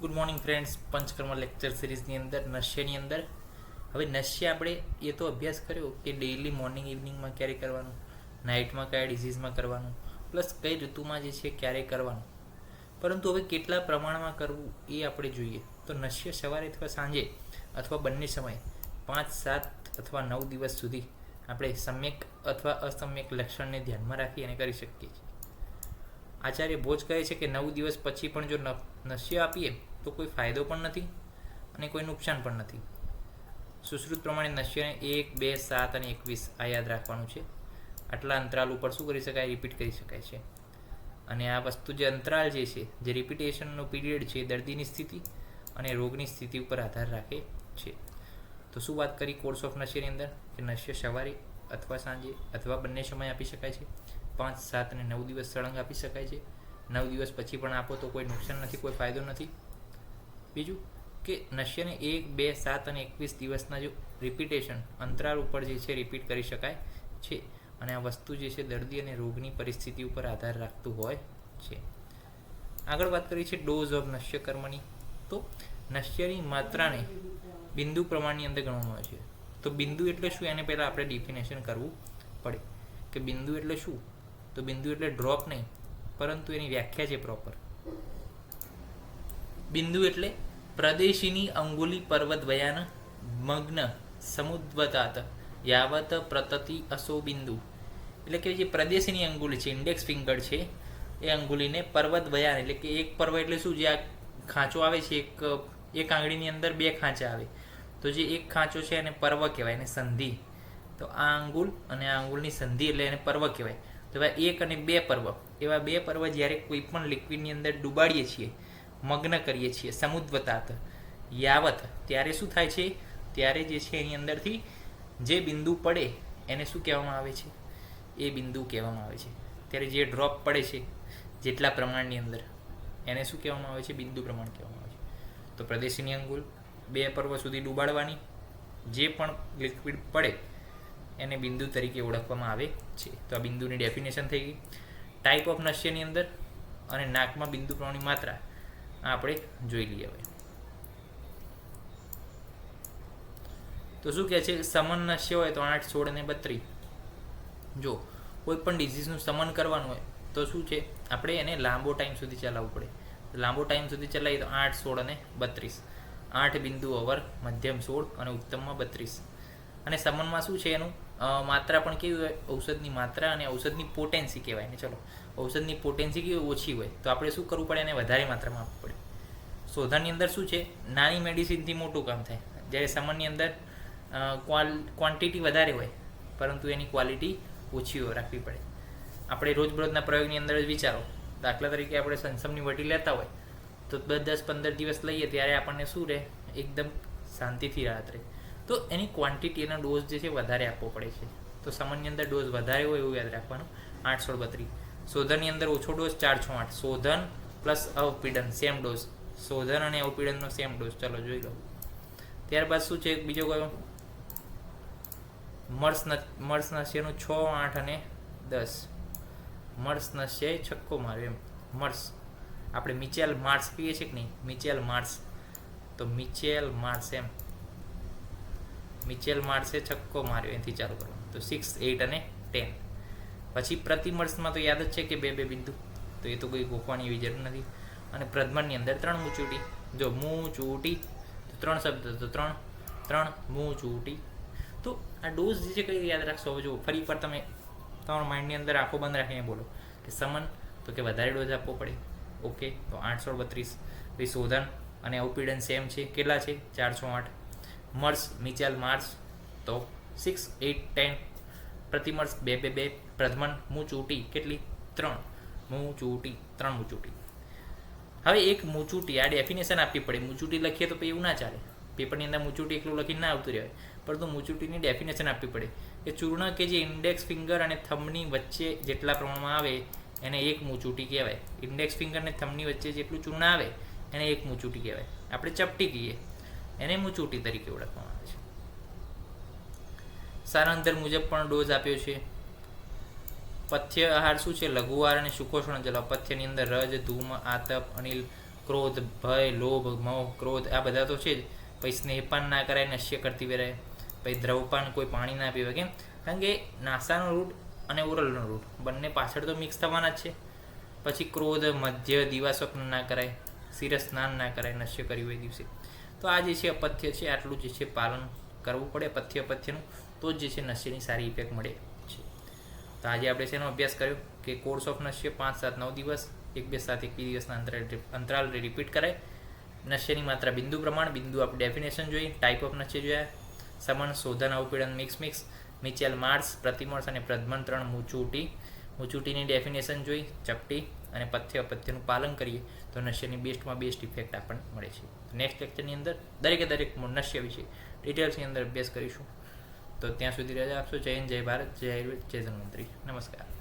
Good morning friends. Panchakarma lecture સિરીઝની અંદર નશ્યની અંદર હવે નશ્ય આપણે એ તો અભ્યાસ કર્યો કે ડેઇલી મોર્નિંગ ઇવનિંગમાં ક્યારે કરવાનું, નાઇટમાં કયા ડિઝીઝમાં કરવાનું, પ્લસ કઈ ઋતુમાં જે છે ક્યારે કરવાનું. પરંતુ હવે કેટલા પ્રમાણમાં કરવું એ આપણે જોઈએ. તો નશ્ય સવારે અથવા સાંજે અથવા બંને સમયે 5, 7 અથવા 9 દિવસ સુધી આપણે સમ્યક અથવા અસમ્યક લક્ષણને ધ્યાનમાં રાખી અને કરી શકીએ છીએ. આચાર્ય ભોજ કહે છે કે 9 દિવસ પછી પણ જો નશ્ય આપીએ તો કોઈ ફાયદો પણ નથી અને કોઈ નુકસાન પણ નથી. સુશ્રુત પ્રમાણે નશ્યને 1, 2, 7 અને 21 આ યાદ રાખવાનું છે. આટલા અંતરાલ ઉપર શું કરી શકાય? રિપીટ કરી શકાય છે. અને આ વસ્તુ જે અંતરાલ જે છે, જે રિપીટેશનનો પીરિયડ છે, દર્દીની સ્થિતિ અને રોગની સ્થિતિ ઉપર આધાર રાખે છે. તો શું વાત કરી કોર્સ ઓફ નશ્યની અંદર કે નશ્ય સવારે અથવા સાંજે અથવા બંને સમય આપી શકાય છે. 5, 7 અને 9 દિવસ સળંગ આપી શકાય છે. 9 દિવસ પછી પણ આપો તો કોઈ નુકસાન નથી, કોઈ ફાયદો નથી. બીજું કે નશ્યને 1, 2, 7 અને 21 દિવસના જો રિપીટેશન અંતરાલ ઉપર જે છે રિપીટ કરી શકાય છે. અને આ વસ્તુ જે છે દર્દી અને રોગની પરિસ્થિતિ ઉપર આધાર રાખતું હોય છે. આગળ વાત કરી છે ડોઝ ઓફ નશ્ય કર્મની. તો નશ્યની માત્રાને બિંદુ પ્રમાણની અંદર ગણવામાં આવે છે. તો બિંદુ એટલે શું એને પહેલાં આપણે ડિફિનેશન કરવું પડે કે બિંદુ એટલે શું. તો બિંદુ એટલે ડ્રોપ નહીં, પરંતુ એની વ્યાખ્યા છે પ્રોપર. બિંદુ એટલે પ્રદેશિની અંગુલી પર્વત વયાન મગ્ન સમુદ્વતાત યાવત પ્રતતિ અસો બિંદુ. એટલે કે જે પ્રદેશિની અંગુલી છે, ઇન્ડેક્સ ફિંગર છે, એ અંગુલીને પર્વત વયાન એટલે કે એક પર્વ એટલે શું, જે આ ખાંચો આવે છે, એક આંગળીની અંદર 2 ખાંચા આવે, તો જે એક ખાંચો છે એને પર્વ કહેવાય, એને સંધિ. તો આ અંગુલ અને આ અંગુલની સંધિ એટલે એને પર્વ કહેવાય. તો એવા 1 અને 2 પર્વ, એવા 2 પર્વ જ્યારે કોઈ પણ લિક્વિડની અંદર ડુબાડીએ છીએ, મગ્ન કરીએ છીએ, સમુદ્વતાત યાવત, ત્યારે શું થાય છે? ત્યારે જે છે એની અંદરથી જે બિંદુ પડે એને શું કહેવામાં આવે છે? એ બિંદુ કહેવામાં આવે છે. ત્યારે જે ડ્રોપ પડે છે જેટલા પ્રમાણની અંદર, એને શું કહેવામાં આવે છે? બિંદુ પ્રમાણ કહેવામાં આવે છે. તો પ્રદેશિની અંગુલ 2 પર્વ સુધી ડુબાડવાની, જે પણ લિક્વિડ પડે એને બિંદુ તરીકે ઓળખવામાં આવે છે. તો આ બિંદુની ડેફિનેશન થઈ ગઈ. ટાઈપ ઓફ નશ્યની અંદર અને નાકમાં બિંદુ પ્રમાણની માત્રા આપણે જોઈ લઈએ. હવે તો શું કહે છે? સમન નશ્ય હોય તો 8, 16 અને 32. જો કોઈ પણ ડિઝીઝનું સમન કરવાનું હોય તો શું છે, આપણે એને લાંબો ટાઈમ સુધી ચલાવવું પડે. લાંબો ટાઈમ સુધી ચલાવીએ તો 8, 16 અને 32. 8 બિંદુ અવર, મધ્યમ 16 અને ઉત્તમમાં 32. અને સમનમાં શું છે એનું માત્રા પણ કેવી હોય? ઔષધની માત્રા અને ઔષધની પોટેન્સી કહેવાય ને. ચલો, ઔષધની પોટેન્સી કેવી ઓછી હોય તો આપણે શું કરવું પડે? એને વધારે માત્રામાં આપવું પડે. શોધનની અંદર શું છે? નાની મેડિસિનથી મોટું કામ થાય. જ્યારે સમનની અંદર ક્વોન્ટિટી વધારે હોય પરંતુ એની ક્વોલિટી ઓછી રાખવી પડે. આપણે રોજબરોજના પ્રયોગની અંદર જ વિચારો, દાખલા તરીકે આપણે સંસમની વટી લેતા હોય તો 10-15 દિવસ લઈએ ત્યારે આપણને શું રહે? એકદમ શાંતિથી રાહત રહે. તો એની ક્વોન્ટિટી, એનો ડોઝ જે છે વધારે આપવો પડે છે. તો સમનની અંદર ડોઝ વધારે હોય એવું યાદ રાખવાનું. 8, 16, 32. શોધનની અંદર ઓછો ડોઝ 4, 6, 8. શોધન પ્લસ અવપીડન સેમ ડોઝ. શોધન અને અવપીડનનો સેમ ડોઝ. ચલો જોઈ લો. ત્યારબાદ શું છે બીજો કયો? મર્સ નશ્યનું 6, 8 અને 10. મર્સ નશ્યએ છક્કો માર્યો એમ. મર્સ આપણે મિચેલ માર્સ કહીએ છીએ કે નહીં? Mitchell Mars. તો મિચેલ માર્સ એમ, મિચેલ માર્સે છક્કો માર્યો, એથી ચાલુ કરવાનું. તો 6, 8 અને 10. પછી પ્રતિમર્સમાં તો યાદ જ છે કે 2 બિંદુ, તો એ તો કોઈ ગોખવાની એવી જરૂર નથી. અને પ્રધમનની અંદર 3 મૂચૂટી. જો મૂચૂટી તો 3 શબ્દ, તો 3 મૂચૂટી. તો આ ડોઝ જે છે કઈ યાદ રાખશો? હવે જો ફરી પર તમે તમારા માઇન્ડની અંદર આંખો બંધ રાખીને બોલો કે સમન, તો કે વધારે ડોઝ આપવો પડે. ઓકે, તો 8, 16, 32. પછી શોધન અને અવપીડન સેમ છે. કેટલા છે? 4, 6, 8. મર્સ મિચેલ માર્સ તો 6, 8, 10. પ્રતિમર્સ 2, 2, 2. પ્રધમન મૂચૂટી કેટલી? 3 મૂચૂટી, 3 મૂચૂટી. હવે એક મૂચૂટી, આ ડેફિનેશન આપવી પડે. મૂચૂટી લખીએ તો પછી એવું ના ચાલે. પેપરની અંદર મૂચૂટી એકલું લખીને ના આવતું રહેવાય, પરંતુ મૂચૂટીની ડેફિનેશન આપવી પડે કે ચૂર્ણ કે જે ઇન્ડેક્સ ફિંગર અને થંબની વચ્ચે જેટલા પ્રમાણમાં આવે એને એક મૂચૂટી કહેવાય. ઇન્ડેક્સ ફિંગર અને થંબની વચ્ચે જેટલું ચૂર્ણ આવે એને એક મૂચૂટી કહેવાય. આપણે ચપટી કહીએ એને મૂચૂટી તરીકે ઓળખવામાં આવે છે. સારાંતર મુજબ પણ ડોઝ આપ્યો છે. પથ્ય આહાર શું છે? લઘુ આહાર અને સુકોષણ જલ. પથ્યની અંદર રજ, ધૂમ, આતપ, અનિલ, ક્રોધ, ભય, લોભ, મોહ, ક્રોધ આ બધા તો છે જ. પછી સ્નેહપાન ના કરાય નશ્ય કરતી વેરાય. પછી દ્રવપાન કોઈ પાણી ના પીવે. કેમ? કારણ કે નાસાનો રૂટ અને ઓરલનો રૂટ બંને પાછળ તો મિક્સ થવાના જ છે. પછી ક્રોધ, મધ્ય, દિવા સ્વપ્ન ના કરાય. શિરસ સ્નાન ના કરાય નશ્ય કર્યું એ દિવસે. તો આ જે છે અપથ્ય છે, આટલું જે છે પાલન કરવું પડે અપથ્યનું, તો જ જે છે નશ્યની સારી ઇફેક્ટ મળે છે. તો આજે આપણે શેનો અભ્યાસ કર્યો કે કોર્સ ઓફ નશ્ય 5, 7, 9 દિવસ 1, 2, 7, 21 દિવસના અંતરાલ રિપીટ કરાય. નશ્યની માત્રા બિંદુ પ્રમાણ, બિંદુ આપણે ડેફિનેશન જોઈ, ટાઈપ ઓફ નશ્ય જોયા, સમન, શોધન, અવપીડન, મિક્સ, મિચેલ માર્સ, પ્રતિમર્શ અને પ્રધમન 3 મૂચુટીની ડેફિનેશન જોઈ, ચપટી અને અપથ્યનું પાલન કરીએ તો નશ્યની બેસ્ટમાં બેસ્ટ ઇફેક્ટ આપણને મળે છે. નેક્સ્ટ લેક્ચરની અંદર દરેક નશ્ય વિશે ડિટેલ્સની અંદર અભ્યાસ કરીશું. તો ત્યાં સુધી રજા આપશો. જય હિન્દ, જય ભારત, જય આયુર્વેદ, જય ધન્વંતરી. નમસ્કાર.